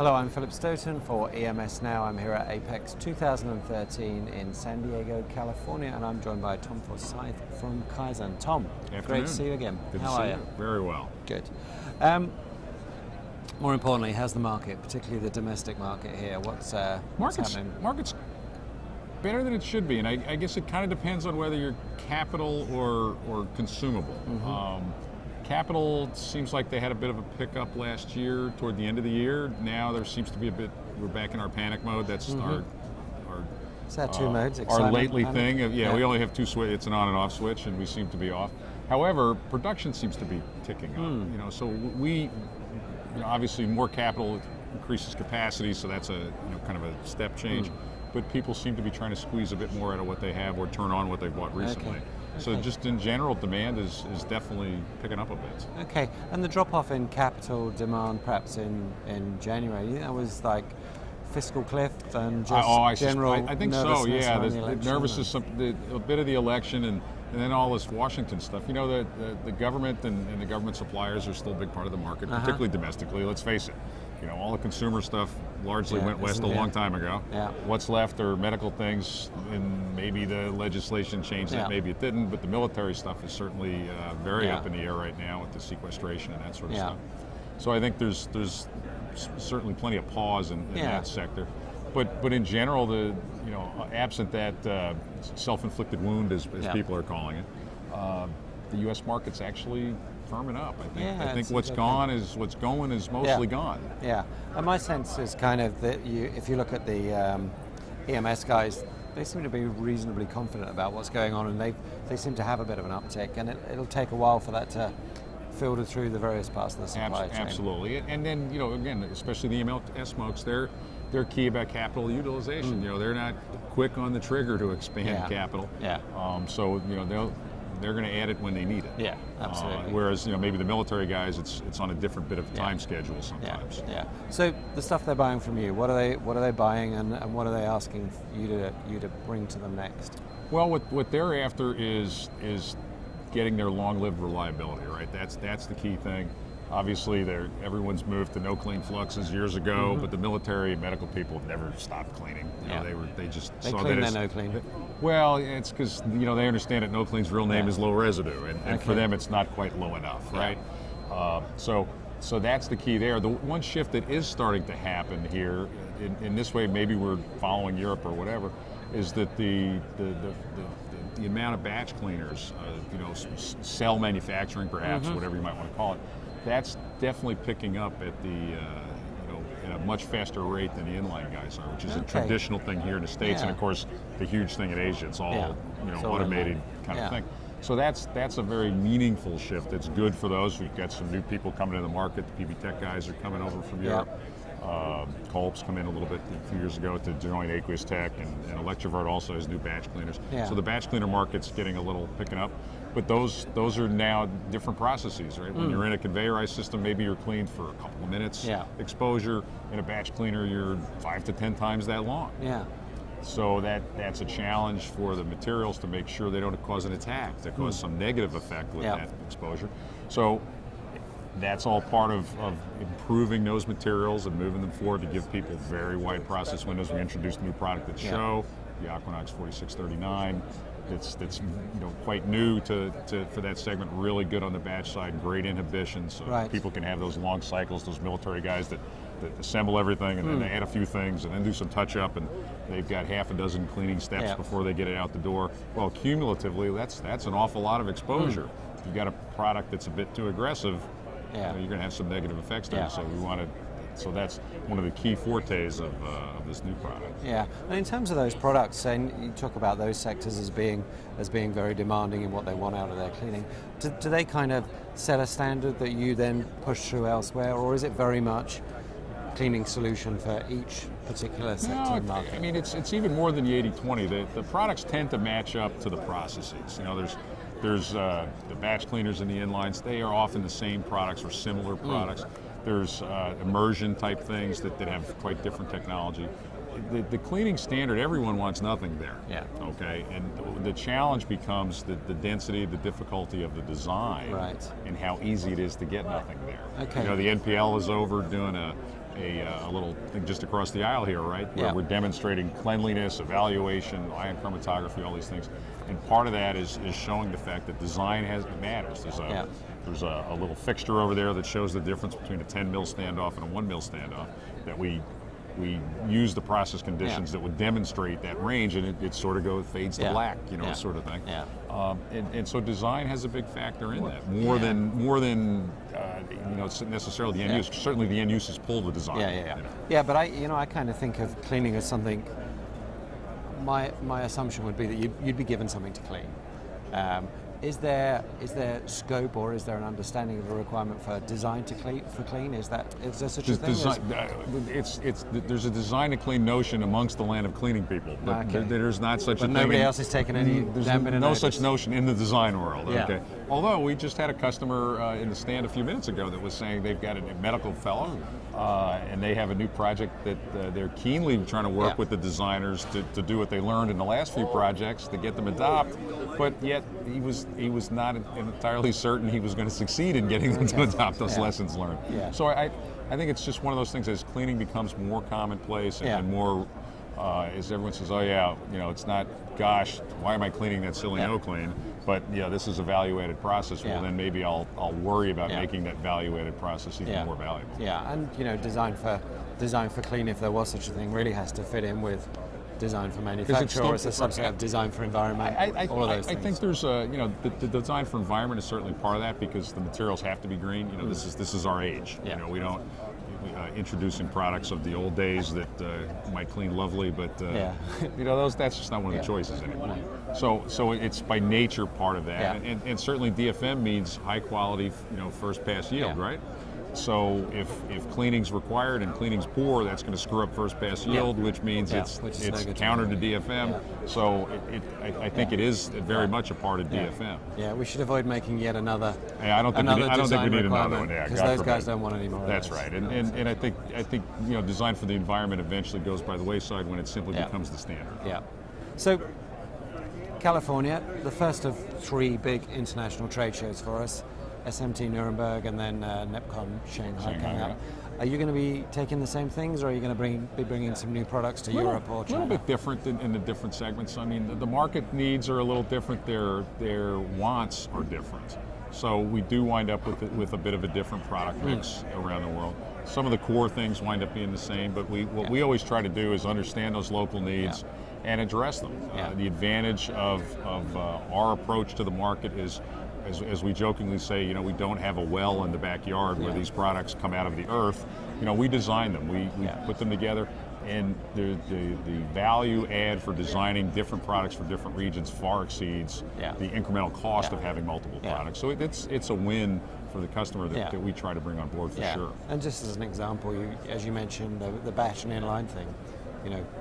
Hello, I'm Philip Stoten for EMSNow. I'm here at APEX 2013 in San Diego, California, and I'm joined by Tom Forsythe from Kyzen. Tom, great to see you again. Good to see you. Very well. Good. More importantly, how's the market, particularly the domestic market here? What's happening? Market's better than it should be, and I guess it kind of depends on whether you're capital or consumable. Mm-hmm. Capital seems like they had a bit of a pickup last year toward the end of the year. Now there seems to be we're back in our panic mode. That's our Is that two modes? Our lately panic? thing. Yeah, we only have two switches. It's an on and off switch, and we seem to be off. However, production seems to be ticking up. So we obviously more capital increases capacity, so that's a kind of a step change. But people seem to be trying to squeeze a bit more out of what they have or turn on what they bought recently. Okay. So just in general, demand is definitely picking up a bit. Okay, and the drop-off in capital demand perhaps in January, you think that was like fiscal cliff and just general I think so, yeah. The The nervousness, a bit of the election and then all this Washington stuff. The government and the government suppliers are still a big part of the market, particularly domestically, let's face it. All the consumer stuff largely went west a long time ago. Yeah. What's left are medical things, and maybe the legislation changed that, maybe it didn't, but the military stuff is certainly very up in the air right now with the sequestration and that sort of stuff. So I think there's certainly plenty of pause in that sector. But in general, absent that self-inflicted wound, as people are calling it, the U.S. market's actually firming up. I think what's going is mostly gone. Yeah, and my sense is kind of that if you look at the EMS guys, they seem to be reasonably confident about what's going on, and they seem to have a bit of an uptick, and it'll take a while for that to filter through the various parts of the supply chain. Absolutely, and then again, especially the EMS folks, they're key about capital utilization. They're not quick on the trigger to expand capital. So they're going to add it when they need it. Yeah, absolutely. Whereas maybe the military guys, it's on a different bit of time schedule sometimes. Yeah. So the stuff they're buying from you, what are they buying, and what are they asking you to bring to them next? Well, what they're after is getting their long-lived reliability, right? That's the key thing. Obviously, everyone's moved to no clean fluxes years ago, but the military and medical people have never stopped cleaning. They saw clean that as no clean. Well, it's because they understand that no clean's real name is low residue, and for them it's not quite low enough, right? So that's the key there. The one shift that is starting to happen here, in this way, maybe we're following Europe or whatever, is that the amount of batch cleaners, cell manufacturing, perhaps, whatever you might want to call it. That's definitely picking up at at a much faster rate than the inline guys are, which is a traditional thing here in the States, and of course the huge thing in Asia. It's all automated kind of thing. So that's a very meaningful shift. It's good for those. We've got some new people coming to the market. The PB Tech guys are coming over from Europe. Kolb's come in a little bit a few years ago to join Aqueous Tech, and Electrovert also has new batch cleaners. So the batch cleaner market's getting a little picking up. But those are now different processes, right? When you're in a conveyorized system, maybe you're cleaned for a couple of minutes exposure. In a batch cleaner, you're 5 to 10 times that long. So that's a challenge for the materials to make sure they don't cause an attack, to cause some negative effect with that exposure. So that's all part of improving those materials and moving them forward to give people very wide process windows. We introduced a new product at show, the Aquinox 4639. It's quite new for that segment. Really good on the batch side, great inhibition, so people can have those long cycles. Those military guys that assemble everything and then they add a few things and then do some touch up, and they've got half a dozen cleaning steps before they get it out the door. Well, cumulatively, that's an awful lot of exposure. If you've got a product that's a bit too aggressive, you're going to have some negative effects there. So that's one of the key fortes of this new product. Yeah, and in terms of those products, and you talk about those sectors as being very demanding in what they want out of their cleaning, do they kind of set a standard that you then push through elsewhere, or is it very much cleaning solution for each particular sector of the market? I mean, it's even more than the 80-20. The products tend to match up to the processes. There's the batch cleaners and the inlines. They are often the same products or similar products. There's immersion type things that have quite different technology. The cleaning standard, everyone wants nothing there. Okay, and the challenge becomes the density, the difficulty of the design, and how easy it is to get nothing there. Okay. The NPL is over doing a a little thing just across the aisle here, right? Where Yeah. we're demonstrating cleanliness, evaluation, ion chromatography, all these things. And part of that is showing the fact that design matters. There's a little fixture over there that shows the difference between a 10 mil standoff and a 1 mil standoff that we use the process conditions that would demonstrate that range, and it sort of fades to black, sort of thing. Yeah. And so design has a big factor in that, more than necessarily the end use. Certainly the end uses pull the design. Yeah, but I kind of think of cleaning as something. My assumption would be that you'd be given something to clean. Is there scope, or is there an understanding of a requirement for design to clean? Is there such a thing? There's a design to clean notion amongst the land of cleaning people, but there's not such a thing. Nobody else has taken any. There's no such notion in the design world. Yeah. Okay. Although we just had a customer in the stand a few minutes ago that was saying they've got a medical fellow, and they have a new project that they're keenly trying to work with the designers to do what they learned in the last few projects to get them adopt. But yet he was not entirely certain he was going to succeed in getting them to adopt those lessons learned. Yeah. So I think it's just one of those things as cleaning becomes more commonplace and more, as everyone says, oh yeah, it's not, gosh, why am I cleaning that silly no clean? But this is a value-added process. Well, then maybe I'll worry about making that value-added process even more valuable. Yeah, and design for clean, if there was such a thing, really has to fit in with design for manufacture, or it's a subset of design for environment. All of those things. I think there's the design for environment is certainly part of that, because the materials have to be green. This is our age. Yeah. We don't introducing products of the old days that might clean lovely, but that's just not one of the choices anymore. No. So it's by nature part of that, and certainly DFM means high quality, first pass yield, right? So if cleaning's required and cleaning's poor, that's going to screw up first pass yield, which means it's counter to DFM. Yeah. So I think it is very much a part of DFM. Yeah, we should avoid making yet another. I don't think we need another one. Yeah, because those guys don't want any more. That's right, and I think design for the environment eventually goes by the wayside when it simply becomes the standard. Yeah. So California, the first of 3 big international trade shows for us. SMT Nuremberg and then NEPCON Shanghai coming up. Are you going to be taking the same things, or are you going to be bringing some new products to Europe or China? A little bit different in the different segments. I mean, the market needs are a little different. Their wants are different. So we do wind up with a bit of a different product mix around the world. Some of the core things wind up being the same, but what we always try to do is understand those local needs and address them. The advantage of our approach to the market is, as we jokingly say, we don't have a well in the backyard where these products come out of the earth. We design them, we put them together, and the value add for designing different products for different regions far exceeds the incremental cost of having multiple products. So it's a win for the customer that we try to bring on board for sure. And just as an example, as you mentioned, the batch and inline thing.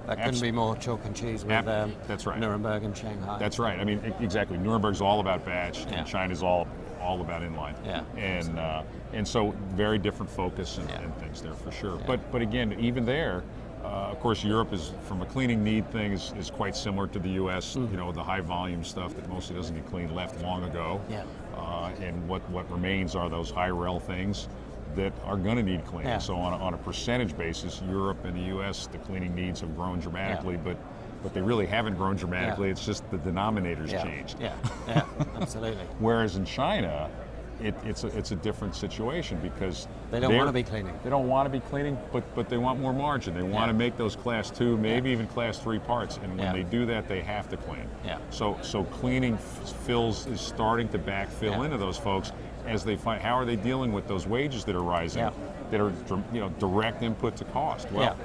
That couldn't be more chalk and cheese with that's right. Nuremberg and Shanghai. That's right. I mean, exactly. Nuremberg's all about batch, and China's all about inline. Yeah. And so very different focus and things there for sure. Yeah. But again, even there, of course, Europe is, from a cleaning need thing, is quite similar to the U.S. The high volume stuff that mostly doesn't get cleaned left long ago. Yeah. And what remains are those high rel things that are going to need cleaning. So on a percentage basis, Europe and the U.S., the cleaning needs have grown dramatically, but they really haven't grown dramatically. It's just the denominators changed. Yeah, absolutely. Whereas in China, it's a different situation, because they don't want to be cleaning. They don't want to be cleaning, but they want more margin. They want to make those class 2, maybe even class 3 parts, and when they do that, they have to clean. Yeah. So cleaning is starting to backfill into those folks, as they find how are they dealing with those wages that are rising, that are direct input to cost. Well,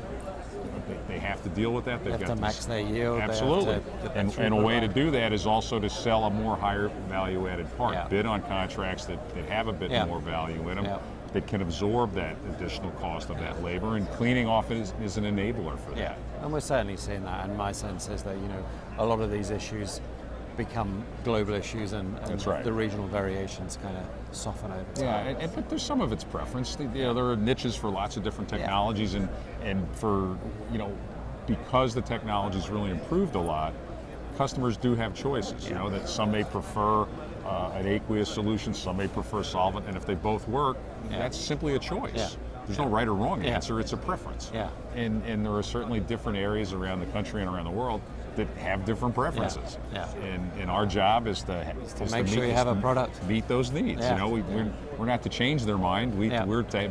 they have to deal with that. They have to max their yield. Absolutely. And a way to do that is also to sell a more higher value added part. Bid on contracts that have a bit more value in them, that can absorb that additional cost of that labor, and cleaning off is an enabler for that. Yeah, and we're certainly seeing that, and my sense is that a lot of these issues become global issues, and the regional variations kind of soften over time. Yeah, but there's some of its preference. There are niches for lots of different technologies, and for because the technology's really improved a lot, customers do have choices. That some may prefer an aqueous solution, some may prefer solvent, and if they both work, that's simply a choice. There's no right or wrong answer. It's a preference. Yeah. And there are certainly different areas around the country and around the world that have different preferences. Yeah. And our job is to make sure you have a product meet those needs. Yeah. You know, we're not to change their mind. We're to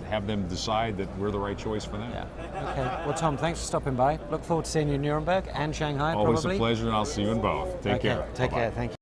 have them decide that we're the right choice for them. Yeah. Okay. Well, Tom, thanks for stopping by. Look forward to seeing you in Nuremberg and Shanghai. Always probably. a pleasure, and I'll see you in both. Take care. Take Bye-bye. care. Thank you.